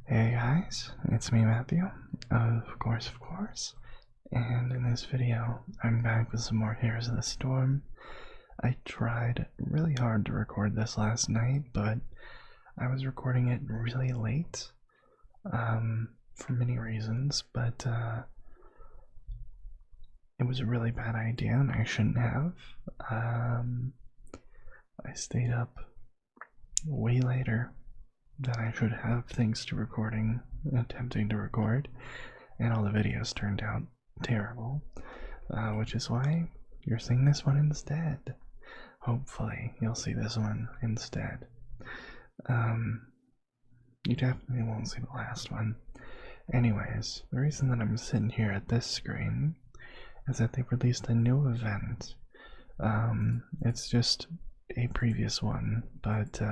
Hey guys, it's me Matthew, of course, and in this video, I'm back with some more Heroes of the Storm. I tried really hard to record this last night, but I was recording it really late, for many reasons, but it was a really bad idea and I shouldn't have. I stayed up way later than I should have thanks to attempting to record, and all the videos turned out terrible, which is why you're seeing this one instead. Hopefully you'll see this one instead. You definitely won't see the last one. Anyways, the reason that I'm sitting here at this screen is that they've released a new event. It's just a previous one, but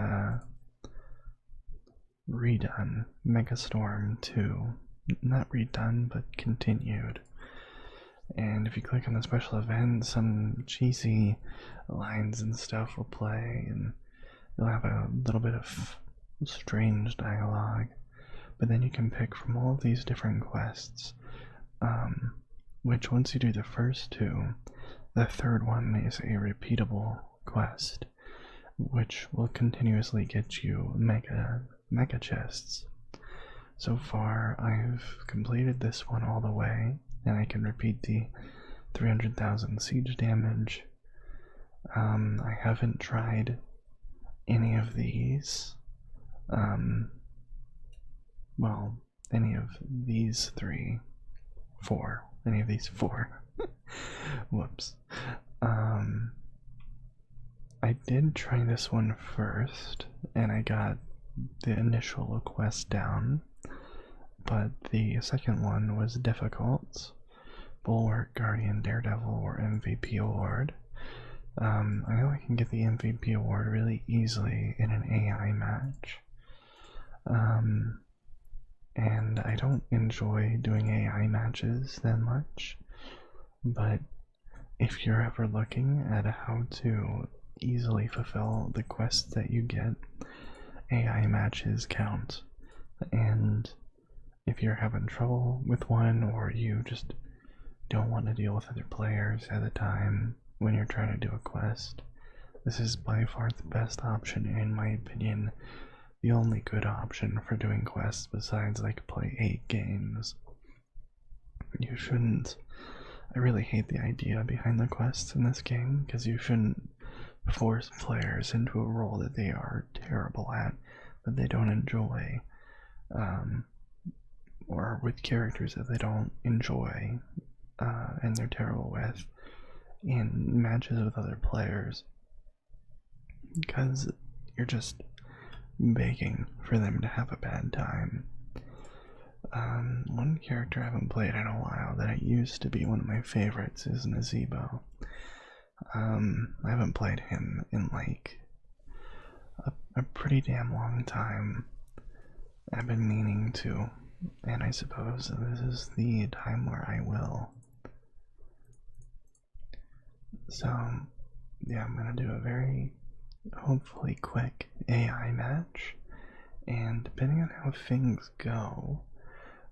redone. Mecha Storm 2. Not redone, but continued. And if you click on the special event, some cheesy lines and stuff will play, and you'll have a little bit of strange dialogue. But then you can pick from all of these different quests, which once you do the first two, the third one is a repeatable quest, which will continuously get you mecha chests. So far, I've completed this one all the way, and I can repeat the 300,000 siege damage. I haven't tried any of these. Well, any of these any of these four. Whoops. I did try this one first, and I got the initial quest down, but the second one was difficult. Bulwark, Guardian, Daredevil, or MVP award. I know I can get the MVP award really easily in an AI match. And I don't enjoy doing AI matches that much, but if you're ever looking at how to easily fulfill the quests that you get, AI matches count. And if you're having trouble with one, or you just don't want to deal with other players at the time when you're trying to do a quest, this is by far the best option, in my opinion. The only good option for doing quests besides like play 8 games. You shouldn't. I really hate the idea behind the quests in this game, because you shouldn't force players into a role that they are terrible at, that they don't enjoy, or with characters that they don't enjoy, and they're terrible with, in matches with other players, because you're just begging for them to have a bad time. One character I haven't played in a while that used to be one of my favorites is Nazebo. I haven't played him in like a pretty damn long time. I've been meaning to, and I suppose this is the time where I will. So, yeah, I'm gonna do a very, hopefully quick AI match, and depending on how things go,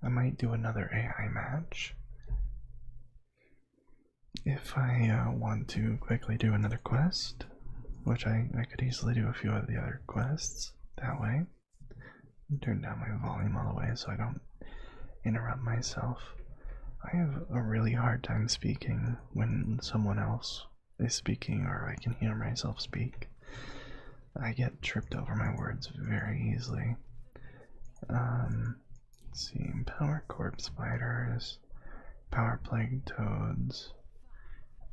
I might do another AI match. If I want to quickly do another quest, which I could easily do a few of the other quests that way. Turn down my volume all the way so I don't interrupt myself. I have a really hard time speaking when someone else is speaking, or I can hear myself speak. I get tripped over my words very easily. Let's see, Power Corpse Spiders, Power Plague Toads.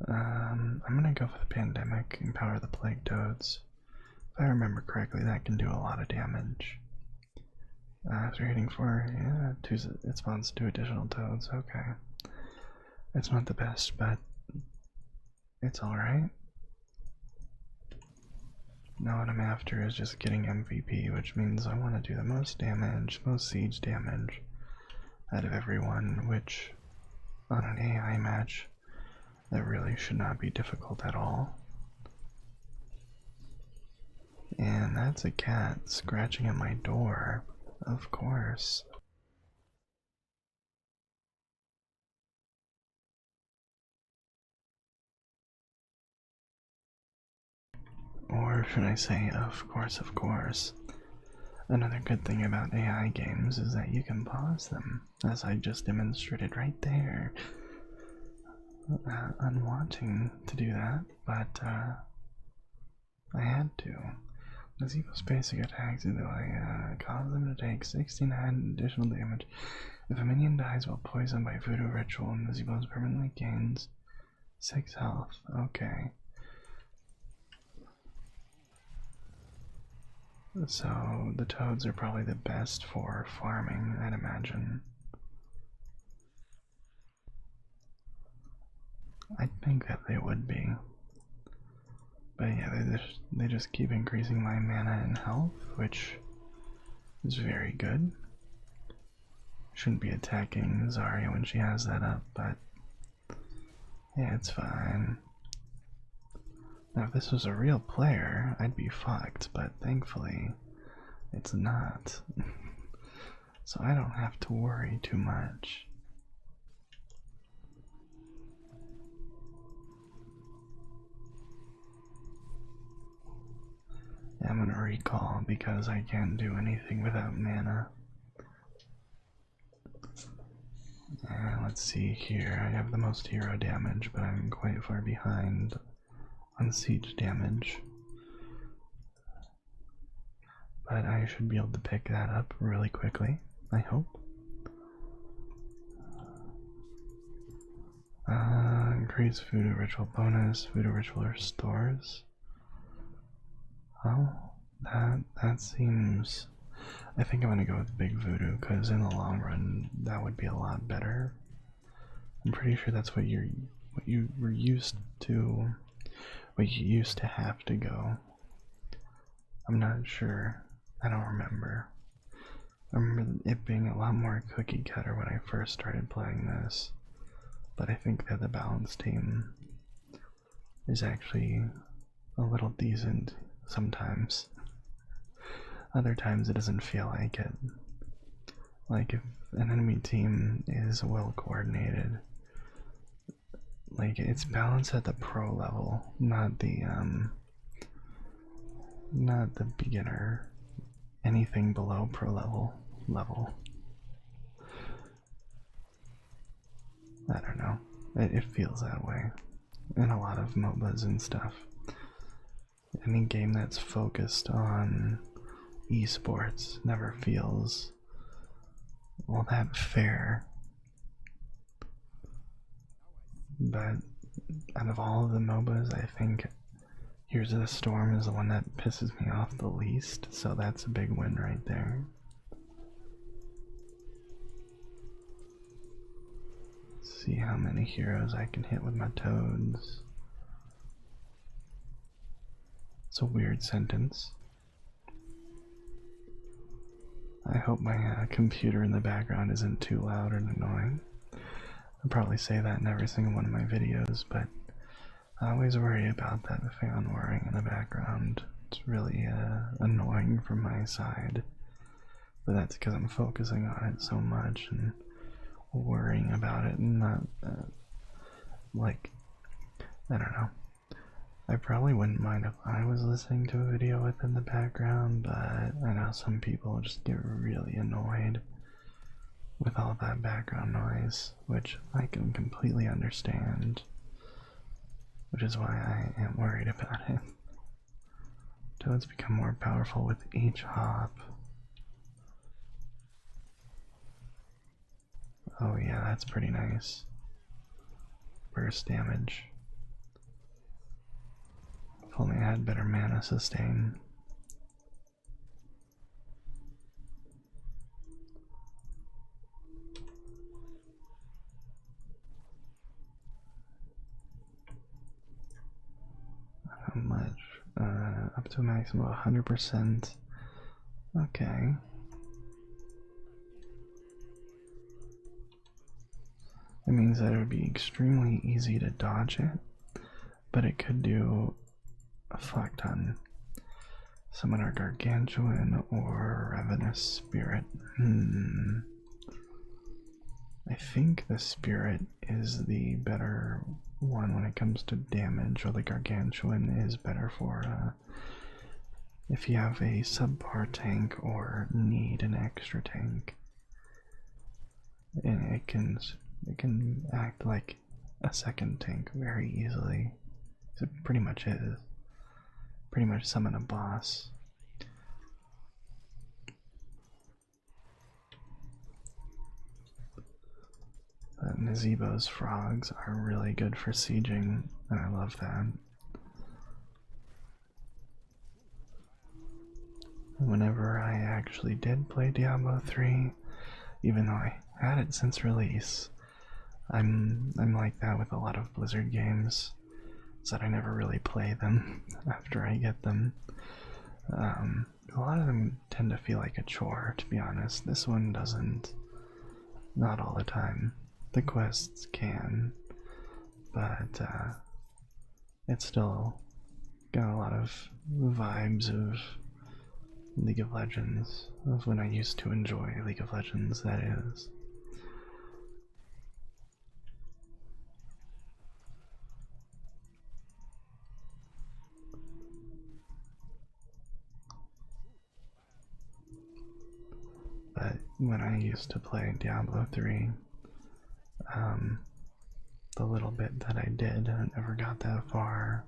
I'm gonna go for the Pandemic and Power the Plague Toads. If I remember correctly, that can do a lot of damage. After hitting 4, yeah, it spawns 2 additional toads. Okay. It's not the best, but it's alright. Now what I'm after is just getting MVP, which means I want to do the most damage, most siege damage out of everyone, which on an AI match, that really should not be difficult at all. And that's a cat scratching at my door. Of of course. Or should I say, of course, of course. Another good thing about AI games is that you can pause them, as I just demonstrated right there. I'm wanting to do that, but I had to. Gazebo's basic attacks cause them to take 69 additional damage. If a minion dies while poisoned by voodoo ritual, Gazebo's permanently gains 6 health. Okay. So the toads are probably the best for farming, I'd imagine. I think that they would be. But yeah, they just keep increasing my mana and health, which is very good. Shouldn't be attacking Zarya when she has that up, but yeah, it's fine. Now if this was a real player, I'd be fucked, but thankfully it's not. So I don't have to worry too much. I'm gonna recall because I can't do anything without mana. Let's see here. I have the most hero damage, but I'm quite far behind on siege damage. But I should be able to pick that up really quickly, I hope. Increase voodoo ritual bonus, voodoo ritual restores. Oh, that seems... I think I'm gonna go with big voodoo, because in the long run, that would be a lot better. I'm pretty sure that's what you were used to, what you used to have to go. I'm not sure. I don't remember. I remember it being a lot more cookie cutter when I first started playing this, but I think that the balance team is actually a little decent sometimes. Other times it doesn't feel like it. Like if an enemy team is well coordinated, like it's balanced at the pro level, not the beginner, anything below pro level. I don't know. It feels that way in a lot of MOBAs and stuff. Any game that's focused on esports never feels all that fair. But out of all of the MOBAs, I think Here's the Storm is the one that pisses me off the least, so that's a big win right there. Let's see how many heroes I can hit with my toads. It's a weird sentence. I hope my computer in the background isn't too loud and annoying. I'll probably say that in every single one of my videos, but I always worry about that fan whirring in the background. It's really annoying from my side, but that's because I'm focusing on it so much and worrying about it and not, like, I don't know. I probably wouldn't mind if I was listening to a video within the background, but I know some people just get really annoyed with all that background noise, which I can completely understand, which is why I am worried about it. Toads become more powerful with each hop. Oh yeah, that's pretty nice. Burst damage. If only I had better mana sustain. How much? Up to a maximum of 100%. Okay. That means that it would be extremely easy to dodge it, but it could do a fuck ton. Summon our Gargantuan or Ravenous Spirit. I think the Spirit is the better one when it comes to damage, or the Gargantuan is better for if you have a subpar tank or need an extra tank. And it can act like a second tank very easily. It pretty much is. Pretty much summon a boss. Nazebo's frogs are really good for sieging, and I love that. Whenever I actually did play Diablo 3, even though I had it since release, I'm like that with a lot of Blizzard games, is that I never really play them after I get them. A lot of them tend to feel like a chore, to be honest. This one doesn't. Not all the time. The quests can, but it's still got a lot of vibes of League of Legends, of when I used to enjoy League of Legends, that is. But when I used to play Diablo 3, the little bit that I did, I never got that far.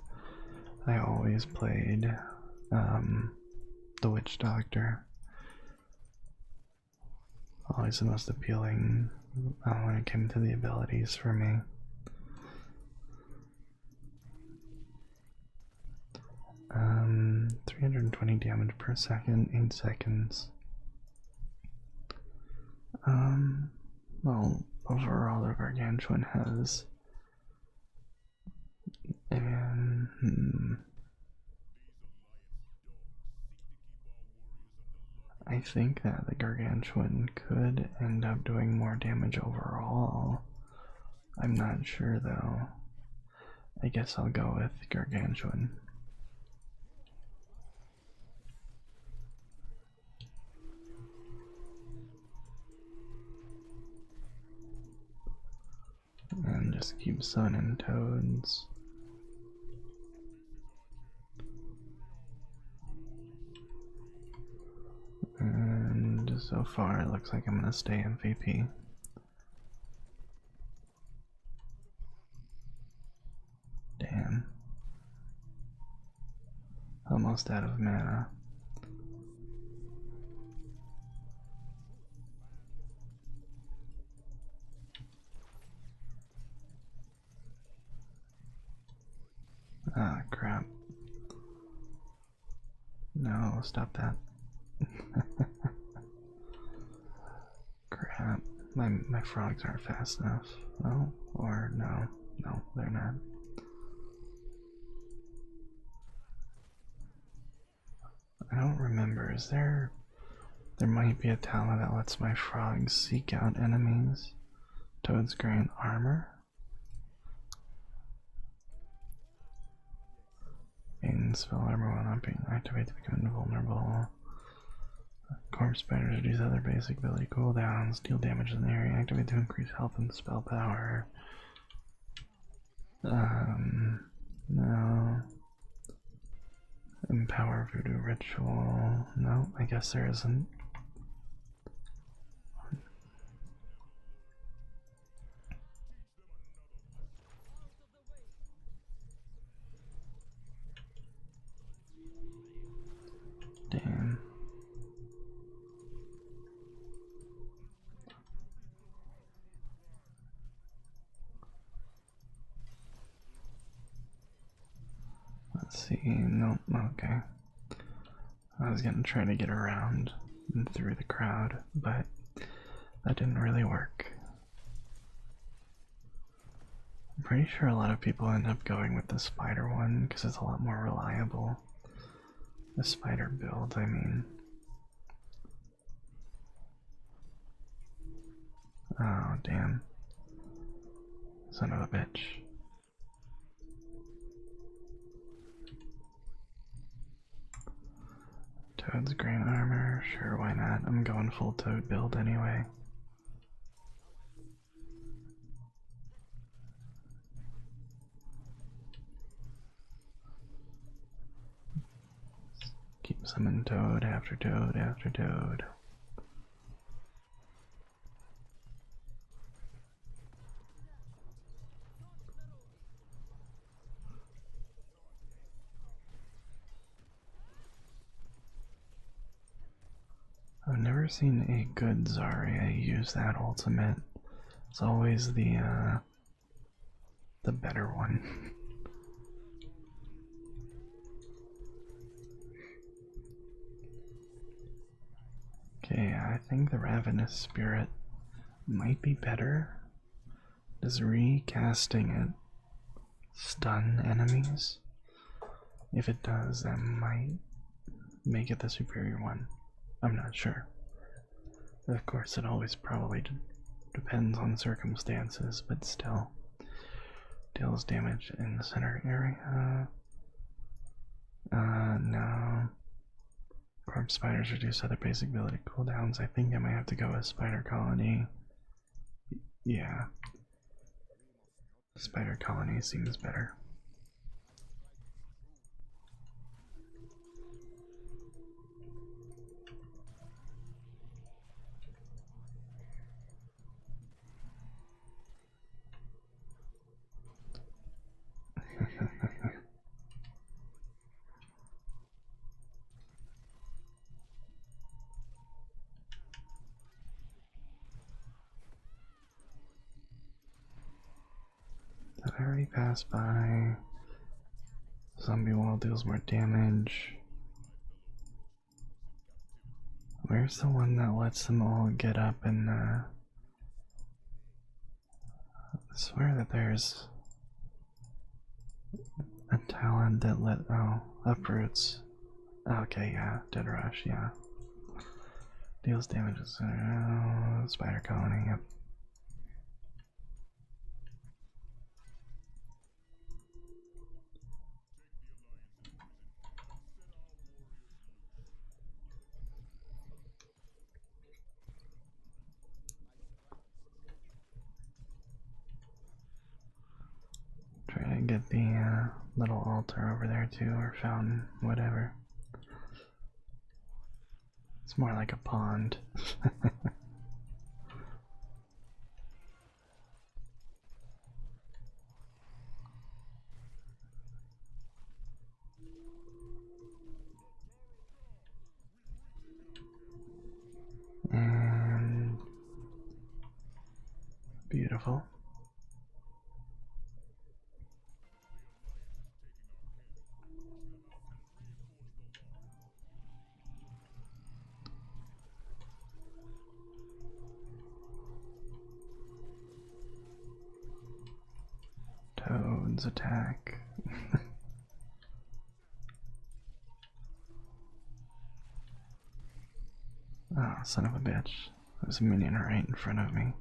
I always played the Witch Doctor. Always the most appealing when it came to the abilities for me. Um, 320 damage per second, 8 seconds. Well, overall the Gargantuan has, and I think that the Gargantuan could end up doing more damage overall. I'm not sure though. I guess I'll go with Gargantuan. And just keep summoning toads. And so far it looks like I'm gonna stay MVP. Damn. Almost out of mana. Ah, crap. No, stop that. Crap. My frogs aren't fast enough. Oh, or no. No, they're not. I don't remember. Is there... There might be a talent that lets my frogs seek out enemies. Toads grant armor. Gain spell armor while not being activated to become invulnerable. Corpse spiders reduce other basic ability cooldowns, deal damage in the area, activate to increase health and spell power. No. Empower voodoo ritual. No, I guess there isn't. Damn. Let's see. Nope. Okay. I was gonna try to get around and through the crowd, but that didn't really work. I'm pretty sure a lot of people end up going with the spider one because it's a lot more reliable. The spider build, I mean. Oh, damn. Son of a bitch. Toad's green armor, sure, why not? I'm going full Toad build anyway. Keep summoning Toad after Toad after Toad. I've never seen a good Zarya use that ultimate. It's always the better one. Okay, I think the Ravenous Spirit might be better. Does recasting it stun enemies? If it does, that might make it the superior one. I'm not sure. Of course, it always probably depends on circumstances, but still. Deals damage in the center area. No. Corpse spiders reduce other basic ability cooldowns. I think I might have to go with Spider Colony. Yeah. Spider Colony seems better. Did I already pass by? Zombie wall deals more damage. Where's the one that lets them all get up and I swear that there's a talent that uproots. Okay, yeah, Dead Rush, yeah. Deals damage to Spider Colony, yep. Try to get the little altar over there too, or fountain, whatever. It's more like a pond. And beautiful. Toad's attack. Oh, son of a bitch. There's a minion right in front of me.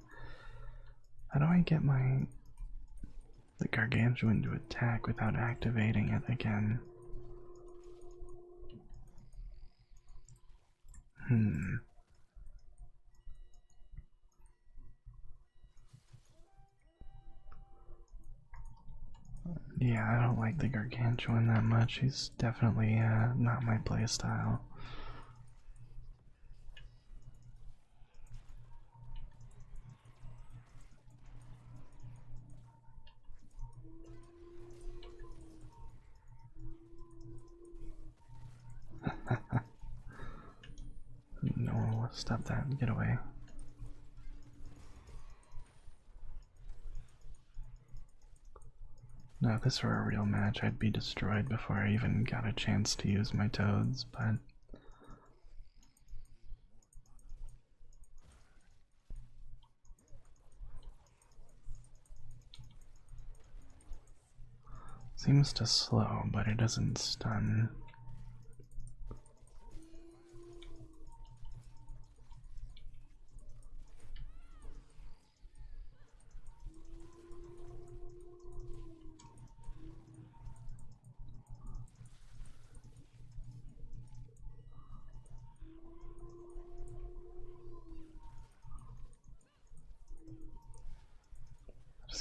How do I get the gargantuan to attack without activating it again? Yeah, I don't like the gargantuan that much. He's definitely not my playstyle. No, stop that. Get away. Now, if this were a real match, I'd be destroyed before I even got a chance to use my toads, but seems to slow, but it doesn't stun.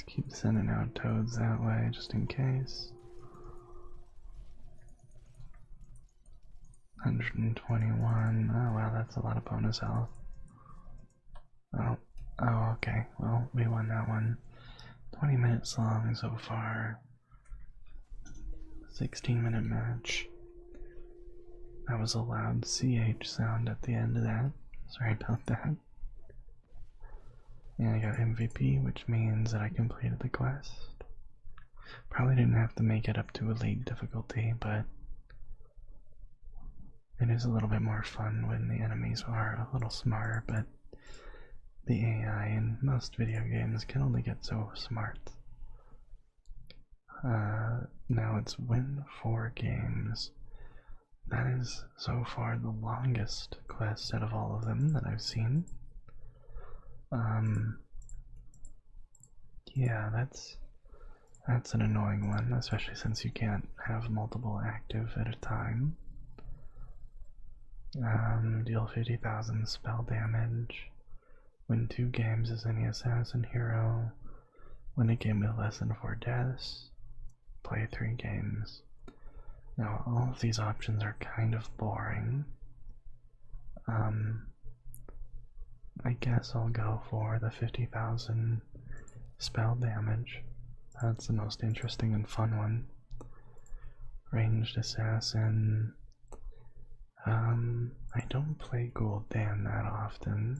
let's keep sending out toads that way just in case. 121. Oh wow, that's a lot of bonus health. Oh, okay. Well, we won that one. 20 minutes long so far. 16-minute match. That was a loud CH sound at the end of that. Sorry about that. And I got MVP, which means that I completed the quest. Probably didn't have to make it up to elite difficulty, but it is a little bit more fun when the enemies are a little smarter, but the AI in most video games can only get so smart. Now it's win 4 games. That is so far the longest quest out of all of them that I've seen. Yeah, that's an annoying one, especially since you can't have multiple active at a time. Deal 50,000 spell damage. Win 2 games as any assassin hero. Win a game with less than 4 deaths. Play 3 games. Now, all of these options are kind of boring. I guess I'll go for the 50,000 spell damage. That's the most interesting and fun one. Ranged assassin. I don't play Gul'dan that often.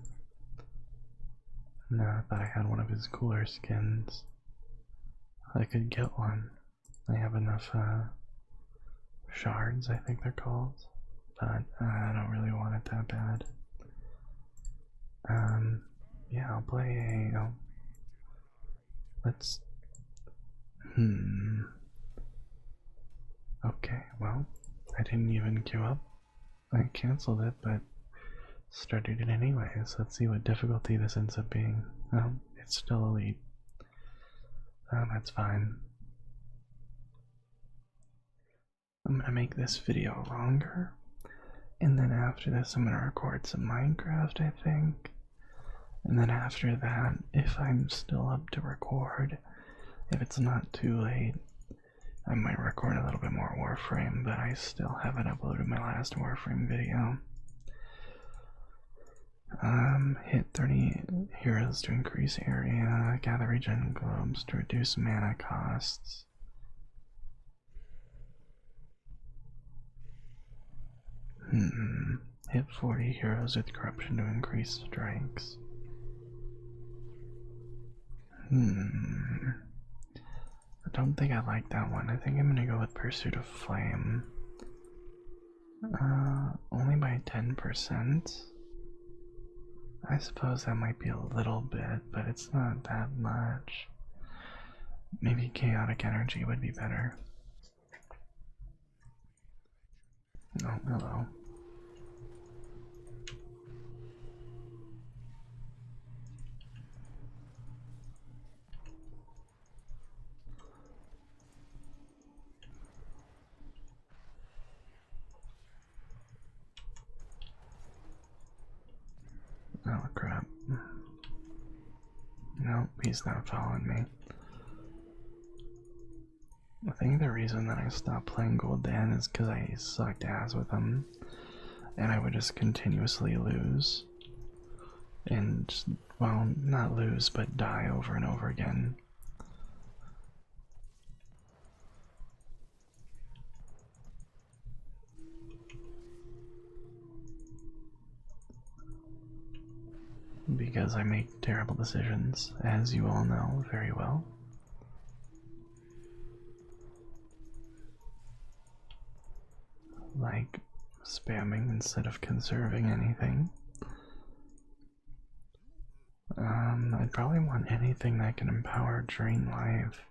No, I thought I had one of his cooler skins. I could get one. I have enough shards, I think they're called, but I don't really want it that bad. Yeah, I'll play a. Let's. Okay, well, I didn't even queue up. I cancelled it, but started it anyways. Let's see what difficulty this ends up being. Oh, it's still elite. That's fine. I'm gonna make this video longer, and then after this I'm gonna record some Minecraft, I think. And then after that, if I'm still up to record, if it's not too late, I might record a little bit more Warframe, but I still haven't uploaded my last Warframe video. Hit 30 heroes to increase area, gather regen globes to reduce mana costs. Hit 40 heroes with corruption to increase strikes. I don't think I like that one. I think I'm gonna go with Pursuit of Flame. Only by 10%. I suppose that might be a little bit, but it's not that much. Maybe Chaotic Energy would be better. Oh, hello. Oh crap. Nope, he's not following me. I think the reason that I stopped playing Gul'dan is because I sucked ass with him, and I would just continuously lose. And, well, not lose, but die over and over again. Because I make terrible decisions, as you all know very well. Like spamming instead of conserving anything. I'd probably want anything that can empower Drain Life.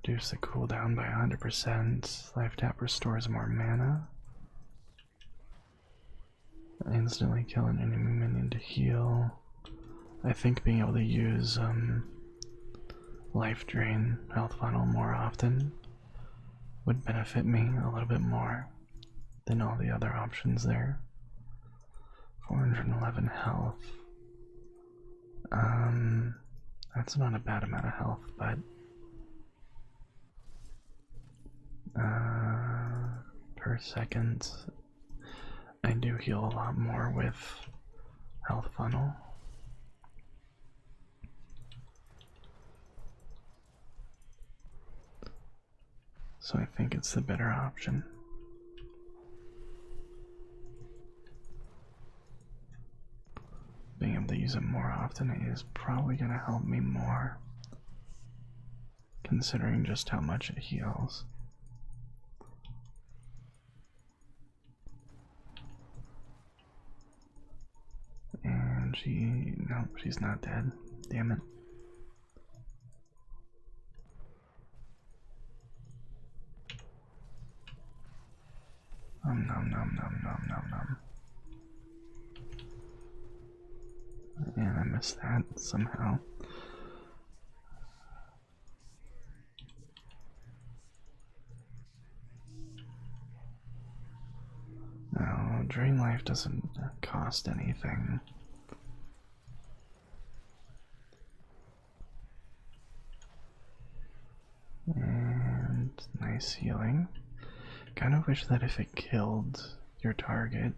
Reduce the cooldown by 100%. Life Tap restores more mana. Instantly kill an enemy minion to heal. I think being able to use Life Drain, Health Funnel more often would benefit me a little bit more than all the other options there. 411 health. That's not a bad amount of health, but per second, I do heal a lot more with health funnel. So I think it's the better option. Being able to use it more often is probably going to help me more, considering just how much it heals. And nope, she's not dead. Damn it. Nom nom nom nom nom nom. And I missed that somehow. No, Drain Life doesn't cost anything. And nice healing. Kind of wish that if it killed your target,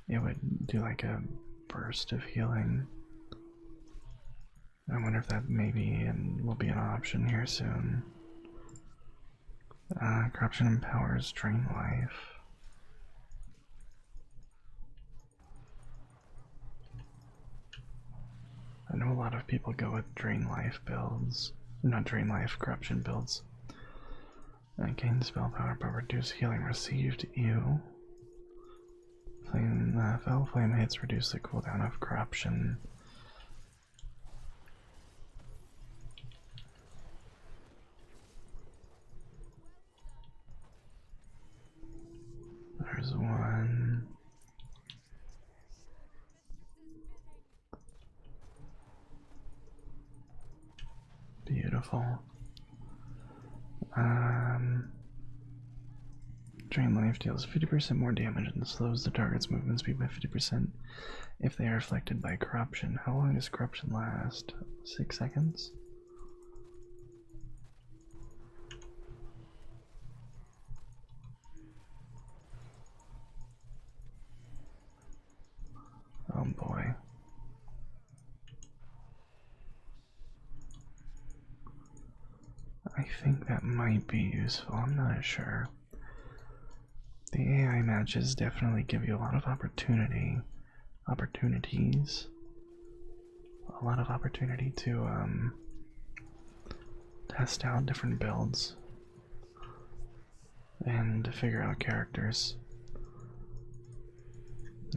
it would do like a burst of healing. I wonder if that maybe will be an option here soon. Corruption empowers Drain Life. I know a lot of people go with Drain Life builds. Not Drain Life, Corruption builds. Gain spell power but reduce healing received. Ew. Fell Flame hits reduce the cooldown of Corruption. There's one. Beautiful. Drain Life deals 50% more damage and slows the target's movement speed by 50% if they are afflicted by Corruption. How long does Corruption last? 6 seconds? Oh boy. I think that might be useful, I'm not sure. The AI matches definitely give you a lot of opportunities. A lot of opportunity to test out different builds and to figure out characters.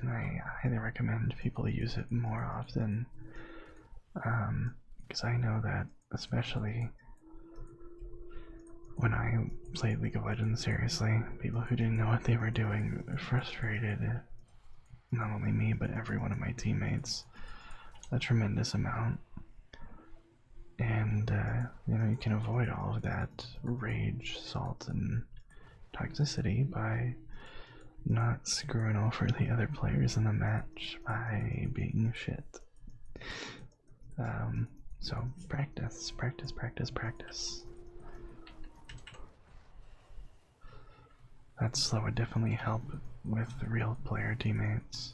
And I highly recommend people use it more often, because I know that especially when I played League of Legends seriously, people who didn't know what they were doing frustrated not only me but every one of my teammates a tremendous amount. And you can avoid all of that rage, salt, and toxicity by not screwing over the other players in the match by being shit. So practice, practice, practice, practice. That slow would definitely help with the real player teammates.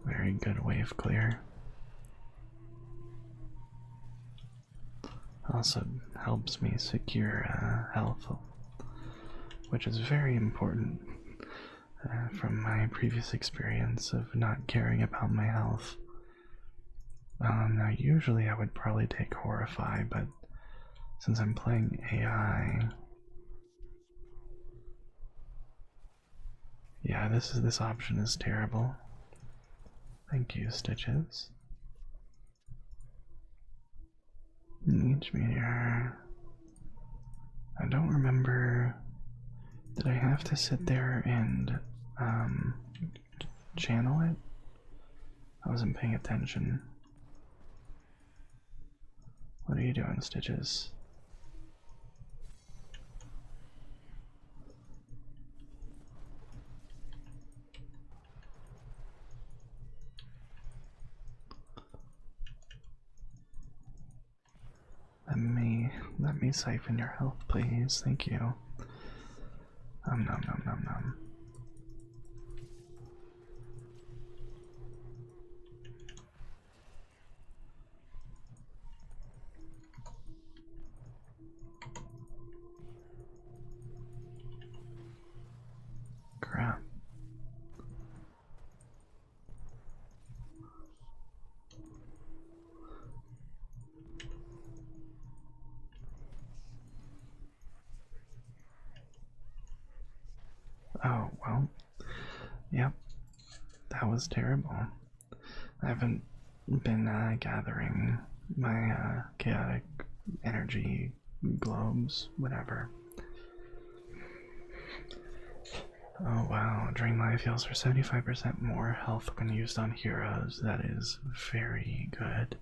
Very good wave clear. Also helps me secure health, which is very important from my previous experience of not caring about my health. Now usually I would probably take Horrify, but since I'm playing AI, yeah, this option is terrible. Thank you, Stitches. Each meteor. I don't remember. Did I have to sit there and channel it? I wasn't paying attention. What are you doing, Stitches? Let me siphon your health, please. Thank you. Nom nom nom nom. Crap. Oh, well, yep, that was terrible. I haven't been gathering my chaotic energy globes, whatever. Oh wow, Drain Life heals for 75% more health when used on heroes. That is very good.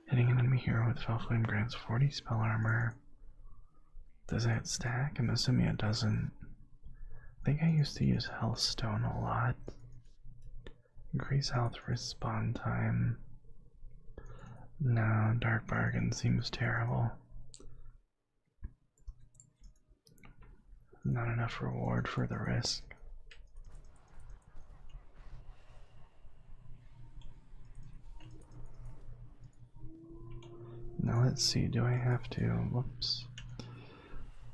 Hitting an enemy hero with Fell Flame grants 40 spell armor. Does it stack? I'm assuming it doesn't. I think I used to use Healthstone a lot. Increase health respawn time. No, Dark Bargain seems terrible. Not enough reward for the risk. Now let's see, do I have to, whoops.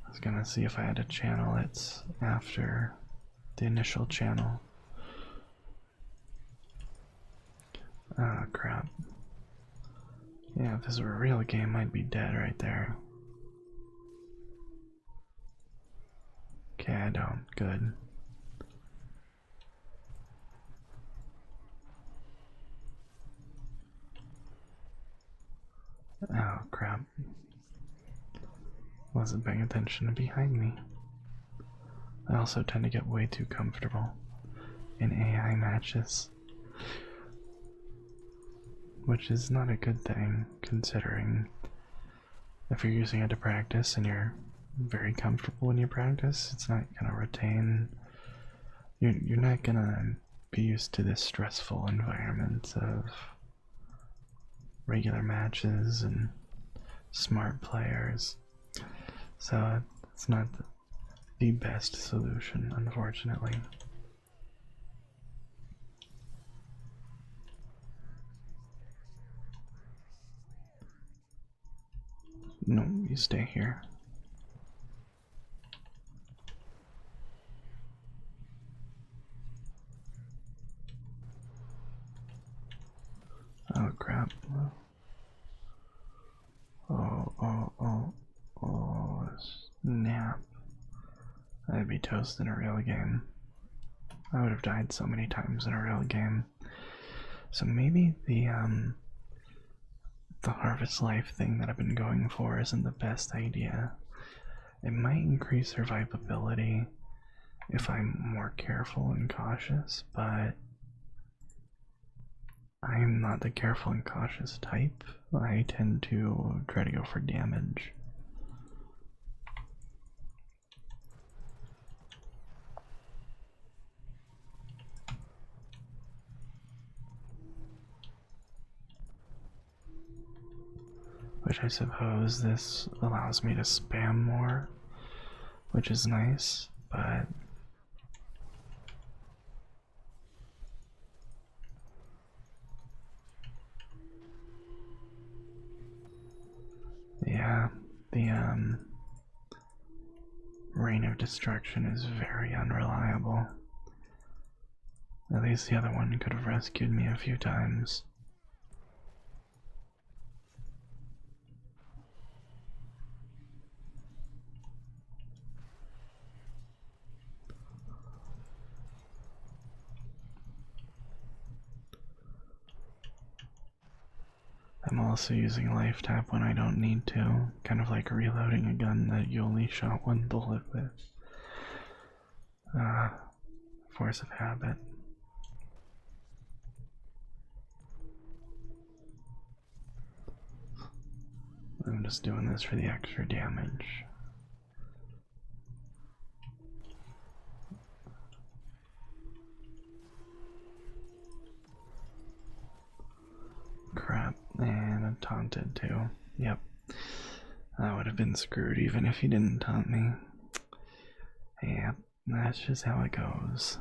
I was gonna see if I had to channel it after the initial channel. Oh crap. Yeah, if this were a real game, I'd be dead right there. Okay, I don't. Good. Oh crap. Wasn't paying attention to behind me. I also tend to get way too comfortable in AI matches, which is not a good thing considering if you're using it to practice and you're very comfortable when you practice, it's not gonna retain. You're not gonna be used to this stressful environment of regular matches and smart players. So it's not the best solution, unfortunately. No, you stay here. Oh crap. Oh, snap. I'd be toast in a real game. I would have died so many times in a real game. So maybe the harvest life thing that I've been going for isn't the best idea. It might increase survivability if I'm more careful and cautious, but I'm not the careful and cautious type. I tend to try to go for damage. Which I suppose this allows me to spam more, which is nice, but yeah, the Reign of Destruction is very unreliable. At least the other one could have rescued me a few times. I'm also using life tap when I don't need to, kind of like reloading a gun that you only shot one bullet with. Force of habit. I'm just doing this for the extra damage. Crap, and I taunted too. Yep. I would have been screwed even if he didn't taunt me. Yep, that's just how it goes.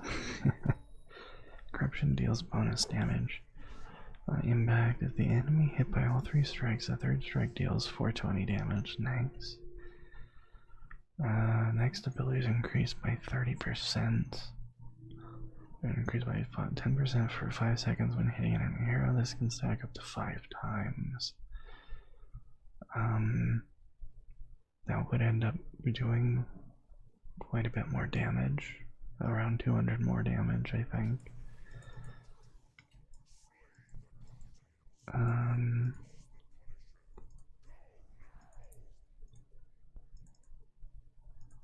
Corruption deals bonus damage. Impact, if the enemy hit by all 3 strikes, a 3rd strike deals 420 damage. Nice. Next abilities increased by 30%. Increased by 10% for 5 seconds when hitting an enemy hero. This can stack up to 5 times. That would end up doing quite a bit more damage. Around 200 more damage, I think.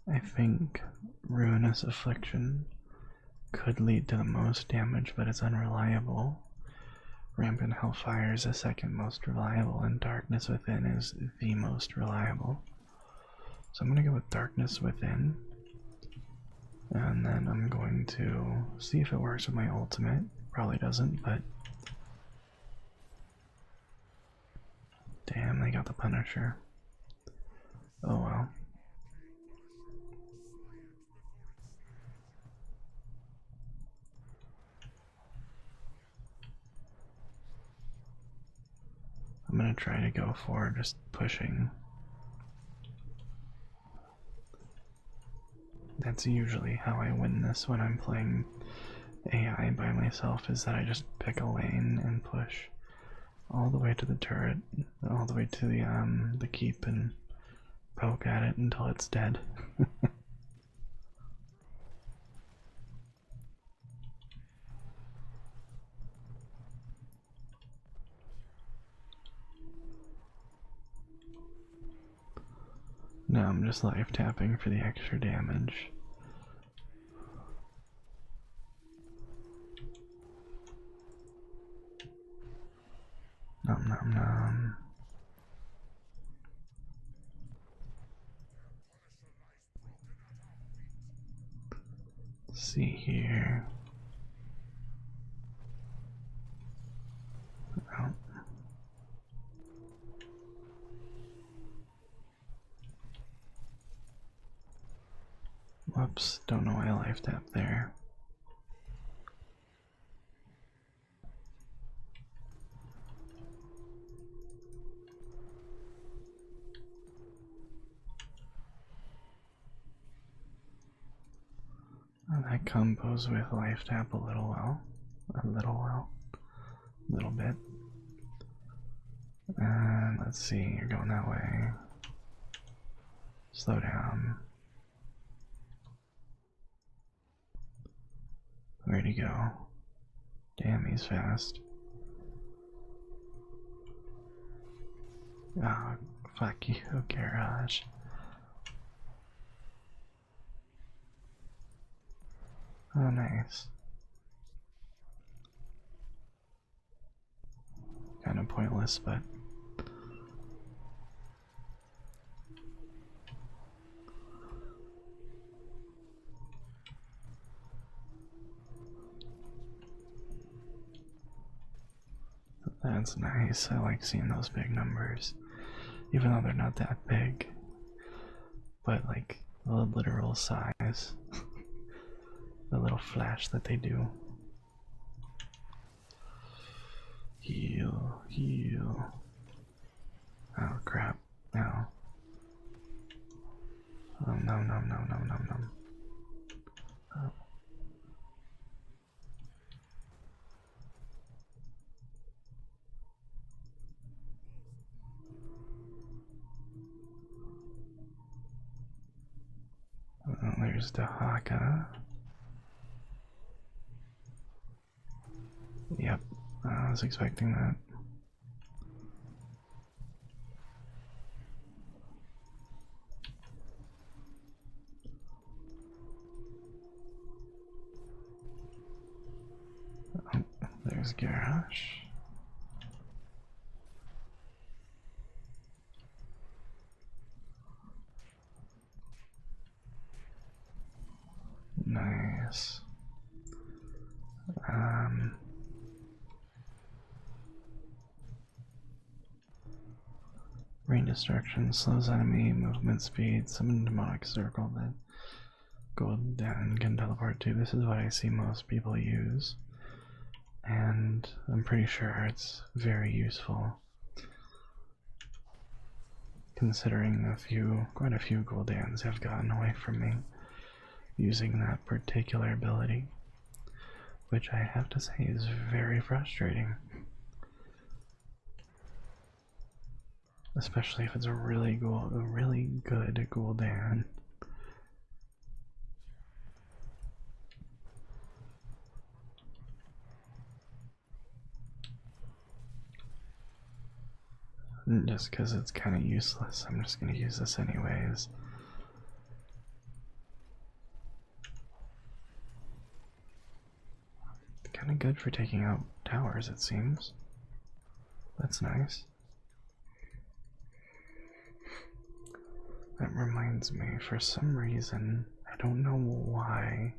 I think Ruinous Affliction could lead to the most damage, but it's unreliable. Rampant Hellfire is the 2nd most reliable, and Darkness Within is the most reliable. So I'm going to go with Darkness Within. And then I'm going to see if it works with my ultimate. Probably doesn't, but... Damn, they got the Punisher. Oh well. I'm gonna try to go for just pushing. That's usually how I win this when I'm playing AI by myself, is that I just pick a lane and push all the way to the turret, all the way to the keep, and poke at it until it's dead. Now I'm just life tapping for the extra damage. Nom nom nom. Let's see here. Oh. Whoops, don't know why I life tapped there. Oh, that combos with life tap a little bit. And let's see, you're going that way. Slow down. Where'd he go? Damn, he's fast. Oh, fuck you, Garage. Oh, nice. Kind of pointless, but... That's nice. I like seeing those big numbers. Even though they're not that big. But like the literal size. The little flash that they do. Heal, heal. Oh crap. No. Oh no, no, no, no, no, no. Oh. There's the Haka. Yep, I was expecting that. Oh, there's Garrosh. Nice. Rain destruction slows enemy movement speed. Summon demonic circle that Golden can teleport to. This is what I see most people use, and I'm pretty sure it's very useful. Considering quite a few Goldans have gotten away from me using that particular ability, which I have to say is very frustrating. Especially if it's a really good Gul'dan. Just because it's kind of useless, I'm just going to use this anyways. Kind of good for taking out towers, it seems. That's nice. That reminds me, for some reason, I don't know why,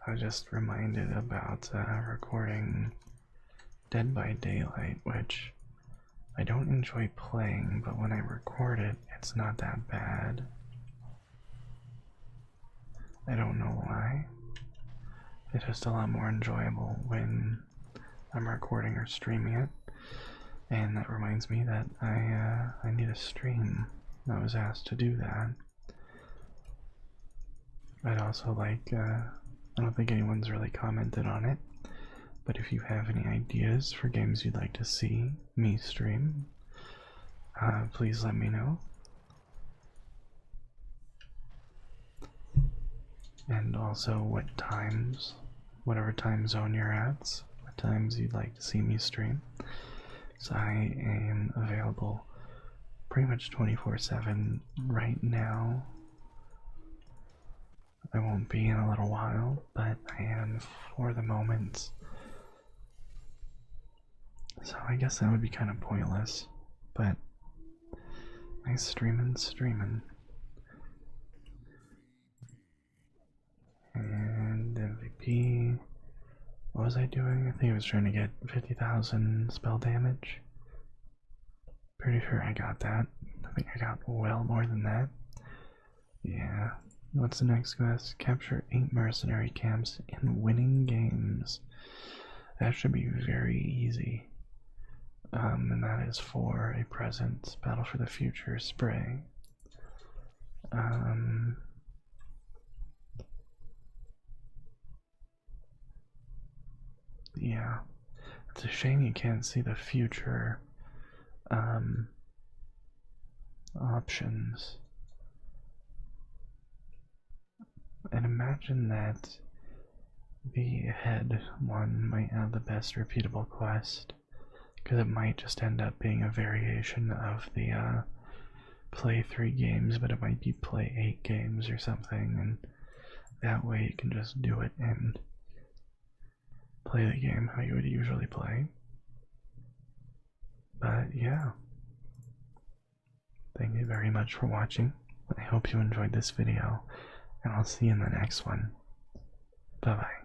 I was just reminded about recording Dead by Daylight, which I don't enjoy playing, but when I record it, it's not that bad. I don't know why. It's just a lot more enjoyable when I'm recording or streaming it. And that reminds me that I need a stream. I was asked to do that. I'd also like, I don't think anyone's really commented on it, but if you have any ideas for games you'd like to see me stream, please let me know. And also what times, whatever time zone you're at, what times you'd like to see me stream. So I am available pretty much 24/7 right now. I won't be in a little while, but I am for the moment. So I guess that would be kind of pointless, but nice streaming. And MVP. What was I doing? I think I was trying to get 50,000 spell damage. Pretty sure I got that. I think I got well more than that. Yeah. What's the next quest? Capture 8 mercenary camps in winning games. That should be very easy. And that is for a present Battle for the Future spray. Yeah. It's a shame you can't see the future options. And imagine that the head one might have the best repeatable quest, because it might just end up being a variation of the play 3 games, but it might be play 8 games or something, and that way you can just do it and play the game how you would usually play. But yeah, thank you very much for watching. I hope you enjoyed this video, and I'll see you in the next one. Bye bye.